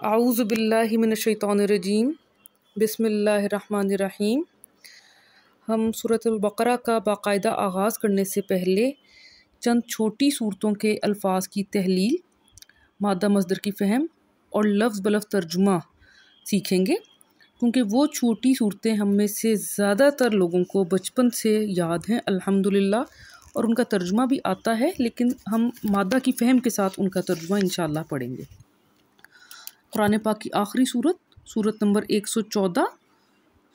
आऊज़ु बिल्लाहि मिनश्शैतानिर्रजीम बिस्मिल्लाहिर्रहमानिर्रहीम। हम सूरतुल बक़रा का बाकायदा आगाज़ करने से पहले चंद छोटी सूरतों के अल्फाज की तहलील, मादा मज़दर की फ़हम और लफ्ज़ बलफ्ज़ तर्जुमा सीखेंगे, क्योंकि वो छोटी सूरतें हम में से ज़्यादातर लोगों को बचपन से याद हैं अल्हम्दुलिल्लाह, और उनका तर्जुमा भी आता है, लेकिन हम मादा की फ़हम के साथ उनका तर्जुमा इंशाअल्लाह पढ़ेंगे। कुरान पाक की आखिरी सूरत, सूरत नंबर 114,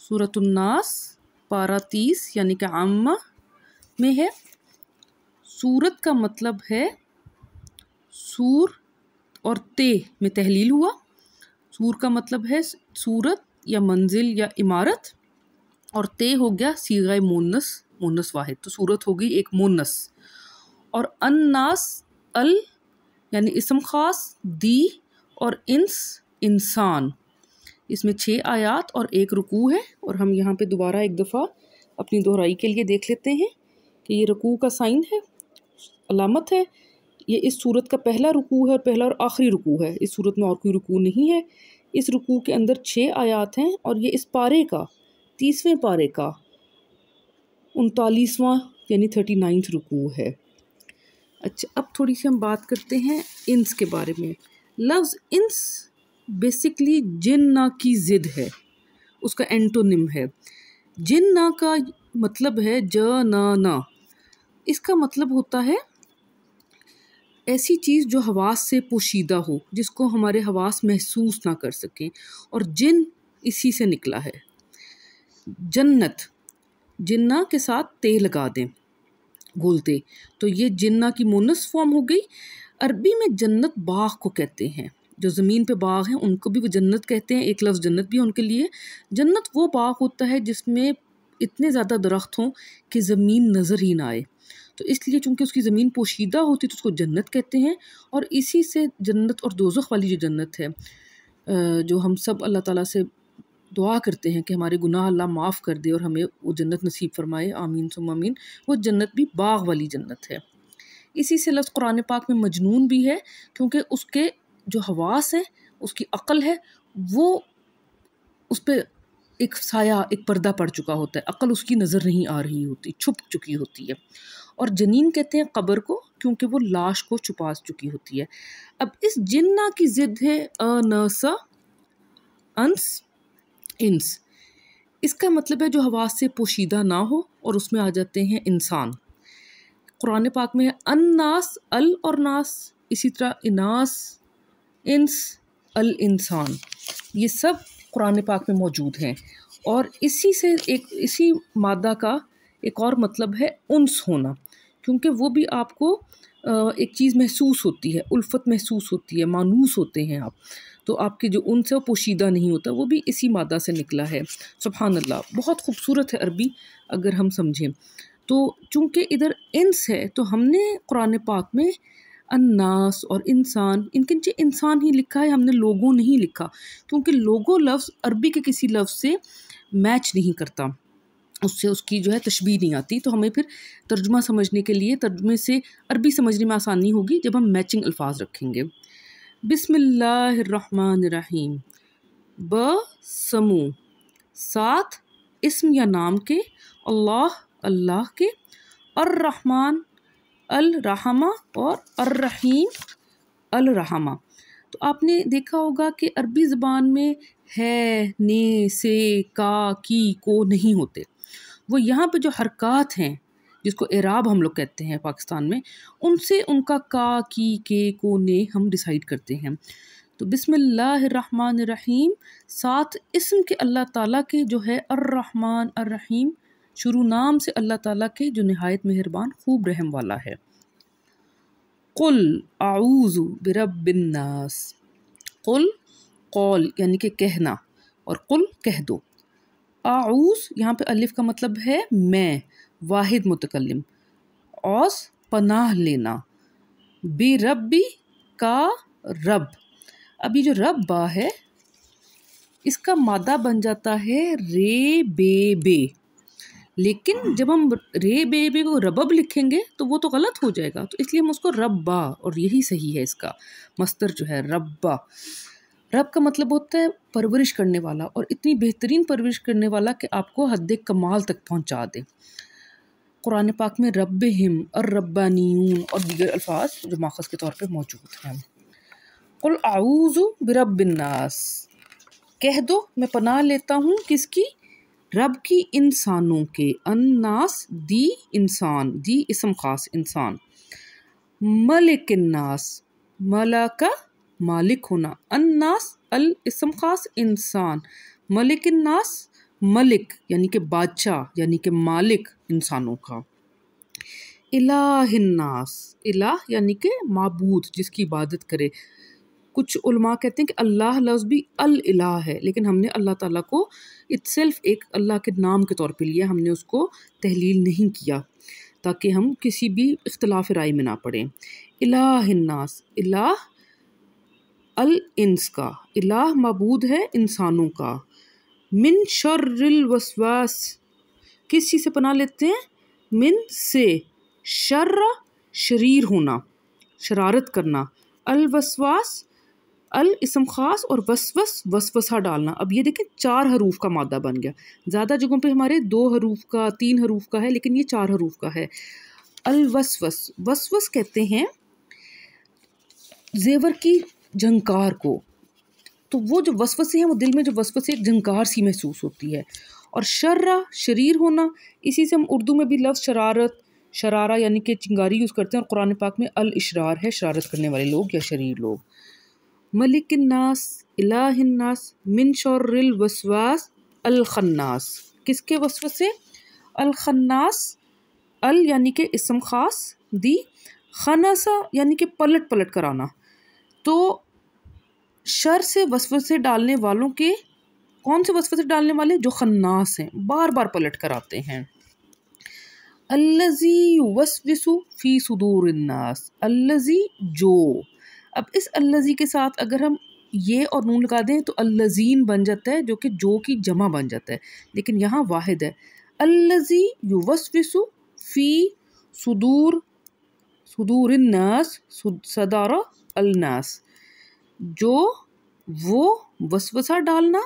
सूरतुन नास, पारा 30 यानी कि आम्मा में है। सूरत का मतलब है सूर और ते में तहलील हुआ। सूर का मतलब है सूरत या मंजिल या इमारत, और ते हो गया सीग़ाए मुन्नस वाहिद, तो सूरत हो गई एक मुन्नस। और अन्नास अल यानी इसम ख़ास, दी और इंस इंसान। इसमें 6 आयात और 1 रुकू है, और हम यहाँ पे दोबारा एक दफ़ा अपनी दोहराई के लिए देख लेते हैं कि ये रुकू का साइन है, अलामत है। ये इस सूरत का पहला रुकू है और पहला और आखिरी रुकू है। इस सूरत में और कोई रुकू नहीं है। इस रुकू के अंदर 6 आयात हैं, और ये इस पारे का 30वें पारे का 39वां यानी 39 रुकू है। अच्छा, अब थोड़ी सी हम बात करते हैं इंस के बारे में। लफ्ज़ इंस बेसिकली जिन्ना की ज़िद है, उसका एंटोनिम है। जिन्ना का मतलब है ना। इसका मतलब होता है ऐसी चीज़ जो हवास से पोशीदा हो, जिसको हमारे हवास महसूस ना कर सकें, और जिन इसी से निकला है। जन्नत, जिन्ना के साथ ते लगा दें घोलते, तो ये जिन्ना की मुन्नस फॉर्म हो गई। अरबी में जन्नत बाग को कहते हैं, जो ज़मीन पे बाग हैं उनको भी वो जन्नत कहते हैं। एक लफ्ज़ जन्नत भी है उनके लिए। जन्नत वो बाग होता है जिसमें इतने ज़्यादा दरख्त हों कि ज़मीन नज़र ही ना आए, तो इसलिए चूँकि उसकी ज़मीन पोशीदा होती है तो उसको जन्नत कहते हैं। और इसी से जन्नत और दोज़ख वाली जो जन्नत है, जो हम सब अल्लाह ताला से दुआ करते हैं कि हमारे गुनाह अल्लाह माफ़ कर दे और हमें वो जन्नत नसीब फरमाए, आमीन सुम्मा आमीन, वो जन्नत भी बाग वाली जन्नत है। इसी से लफ्ज़ कुरान पाक में मजनून भी है, क्योंकि उसके जो हवास हैं, उसकी अक़ल है, वो उस पर एक साया, एक पर्दा पड़ चुका होता है, अक़ल उसकी नज़र नहीं आ रही होती, छुप चुकी होती है। और जनीन कहते हैं कब्र को, क्योंकि वो लाश को छुपा चुकी होती है। अब इस जिन्ना की ज़िद है अनसा अंस इंस। इसका मतलब है जो हवास से पोशीदा ना हो, और उसमें आ जाते हैं इंसान। कुरान पाक में अन्नास अल और नास, इसी तरह इनास, इंस, अल इंसान, ये सब कुरान पाक में मौजूद हैं। और इसी मादा का एक और मतलब है उन्स होना, क्योंकि वो भी आपको एक चीज़ महसूस होती है, उल्फत महसूस होती है, मानूस होते हैं आप, तो आपके जो उनसे वो पोशीदा नहीं होता, वो भी इसी मादा से निकला है। सुभान अल्लाह, बहुत खूबसूरत है अरबी अगर हम समझें तो। चूँकि इधर इंस है, तो हमने कुरान पाक में अन्नास और इंसान, इनके नीचे इंसान ही लिखा है, हमने लोगों नहीं लिखा, क्योंकि लोगो लफ्ज़ अरबी के किसी लफ्ज़ से मैच नहीं करता, उससे उसकी जो है तशबीह नहीं आती। तो हमें फिर तर्जुमा समझने के लिए तर्जुमे से अरबी समझने में आसानी होगी जब हम मैचिंग अल्फाज रखेंगे। बिस्मिल्लाहिर्रहमानिर्रहीम। ब समू, साथ इस्म या नाम के, अल्लाह अल्लाह के, अर्रहमान अल रहमा और अर्रहीम अल रहमा। तो आपने देखा होगा कि अरबी ज़बान में है, ने, से, का, की, को नहीं होते। वो यहाँ पे जो हरकात हैं, जिसको एराब हम लोग कहते हैं पाकिस्तान में, उनसे उनका का, की, के, को, ने हम डिसाइड करते हैं। तो बिस्मिल्लाहिर्रहमानिर्रहीम, साथ इस्म के अल्लाह ताला के जो है अर्रहमान अर्रहीम, शुरू नाम से अल्लाह ताला के जो नहायत मेहरबान खूब रहम वाला है। कुल आऊज़ु बिरब्बिन्नास। कुल कौल यानी कि कहना, और कुल कह दो। आऊज़ यहाँ पे अलिफ का मतलब है मैं, वाहिद मुतकल्लिम, औस पनाह लेना, बिरब्बी का रब। अब ये जो रब बा है, इसका मादा बन जाता है रे बे, लेकिन जब हम रे बे को रबब लिखेंगे तो वो तो गलत हो जाएगा, तो इसलिए हम उसको रब्बा, और यही सही है, इसका मस्तर जो है रब्बा। رب کا مطلب ہوتا ہے پرورش کرنے والا، اور اتنی بہترین پرورش کرنے والا کہ آپ کو حد کمال تک پہنچا دے۔ قرآن پاک میں ربہم، الربانیون اور دیگر الفاظ جو ماخذ کے طور پہ موجود ہیں۔ قل اعوذ برب الناس، کہہ دو میں پناہ لیتا ہوں کس کی؟ رب کی، انسانوں کے۔ الناس دی انسان، دی اسم خاص انسان۔ ملک الناس، ملکہ مالک ہونا، الناس الاسم خاص انسان، ملک الناس ملک یعنی کہ بادشاہ یعنی کہ مالک انسانوں کا۔ الہ الناس، الہ یعنی کہ معبود جس کی عبادت کرے۔ کچھ علماء کہتے ہیں کہ اللہ لفظ بھی الہ ہے، لیکن ہم نے اللہ تعالیٰ کو اٹسیلف ایک اللہ کے نام کے طور پہ لیا، ہم نے اس کو تحلیل نہیں کیا تاکہ ہم کسی بھی اختلاف رائے میں نہ پڑیں۔ الہ الناس، الہ الانس کا، الہ معبود ہے انسانوں کا۔ من شر الوسواس، کس چیز سے پناہ لیتے ہیں؟ من سے، شر شریر ہونا، شرارت کرنا، الوسواس الاسم خاص اور وسوس وسوسہ ڈالنا۔ اب یہ دیکھیں 4 حروف کا مادہ بن گیا، زیادہ جگہوں پہ ہمارے 2 حروف کا 3 حروف کا ہے، لیکن یہ 4 حروف کا ہے۔ الوسوس، وسوس کہتے ہیں زیور کی جھنکار کو، تو وہ جو وسوسے ہیں وہ دل میں جو وسوسے ایک جھنکار سی محسوس ہوتی ہے۔ اور شرہ شریر ہونا، اسی سے ہم اردو میں بھی لفظ شرارت، شرارہ یعنی کہ چنگاری یوز کرتے ہیں، اور قرآن پاک میں الاشرار ہے، شرارت کرنے والے لوگ یا شریر لوگ۔ ملک الناس، الہ الناس، من شر الوسواس الخناس، کس کے وسوسے؟ الخناس، ال یعنی کہ اسم خاص، دی خناسا یعنی کہ پلٹ پلٹ کر آنا۔ تو شر سے وسوسے ڈالنے والوں کے، کون سے وسوسے ڈالنے والے؟ جو خناس ہیں، بار بار پلٹ کر آتے ہیں۔ الذی یوسوس فی صدور الناس، الذی جو، اب اس الذی کے ساتھ اگر ہم یہ اور نون لگا دیں تو الذین بن جاتا ہے، جو کہ جو کی جمع بن جاتا ہے، لیکن یہاں واحد ہے۔ الذی یوسوس فی صدور الناس، صدر الناس، جو وہ وسوسہ ڈالنا،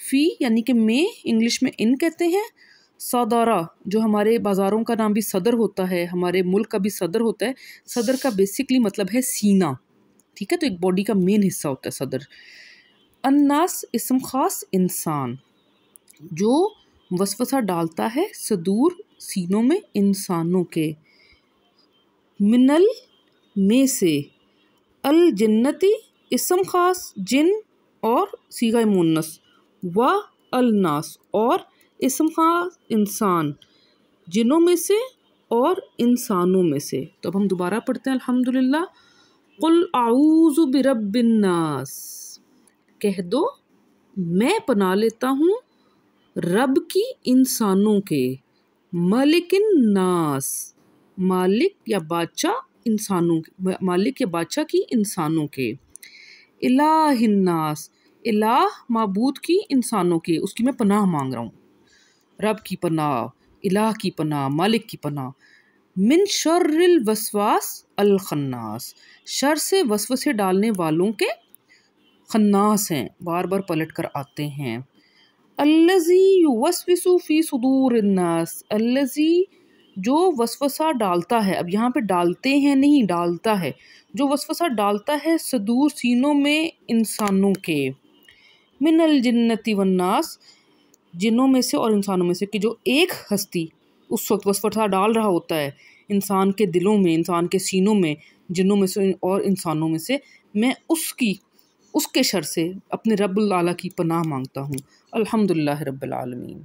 فی یعنی کہ میں، انگلش میں ان کہتے ہیں، صدارہ جو ہمارے بازاروں کا نام بھی صدر ہوتا ہے، ہمارے ملک کا بھی صدر ہوتا ہے۔ صدر کا بیسکلی مطلب ہے سینہ، ٹھیک ہے، تو ایک باڈی کا مین حصہ ہوتا ہے صدر۔ الناس اسم خاص انسان، جو وسوسہ ڈالتا ہے صدور سینوں میں انسانوں کے۔ منل میں سے، الجنتی اسم خاص جن اور صیغہ مؤنث، و الناس اور اسم خاص انسان، جنوں میں سے اور انسانوں میں سے۔ تو اب ہم دوبارہ پڑھتے ہیں الحمدللہ۔ قل اعوذ برب الناس، کہہ دو میں پناہ لیتا ہوں رب کی انسانوں کے، ملک الناس مالک یا بادشاہ انسانوں کے، مالک یا بادشاہ کی انسانوں کے۔ الہ الناس، الہ معبود کی انسانوں کے، اس کی میں پناہ مانگ رہا ہوں، رب کی پناہ، الہ کی پناہ، مالک کی پناہ۔ من شر الوسواس الخناس، شر سے وسوسے ڈالنے والوں کے، خناس ہیں، بار بار پلٹ کر آتے ہیں۔ الذی یوسوس فی صدور الناس، الذی جو وسوسہ ڈالتا ہے، اب یہاں پہ ڈالتے ہیں نہیں، ڈالتا ہے، جو وسوسہ ڈالتا ہے صدور سینوں میں انسانوں کے۔ من الجنتی والناس، جنوں میں سے اور انسانوں میں سے، کہ جو ایک ہستی اس وقت وسوسہ ڈال رہا ہوتا ہے انسان کے دلوں میں، انسان کے سینوں میں، جنوں میں سے اور انسانوں میں سے، میں اس کے شر سے اپنے رب العالی کی پناہ مانگتا ہوں۔ الحمدللہ رب العالمین۔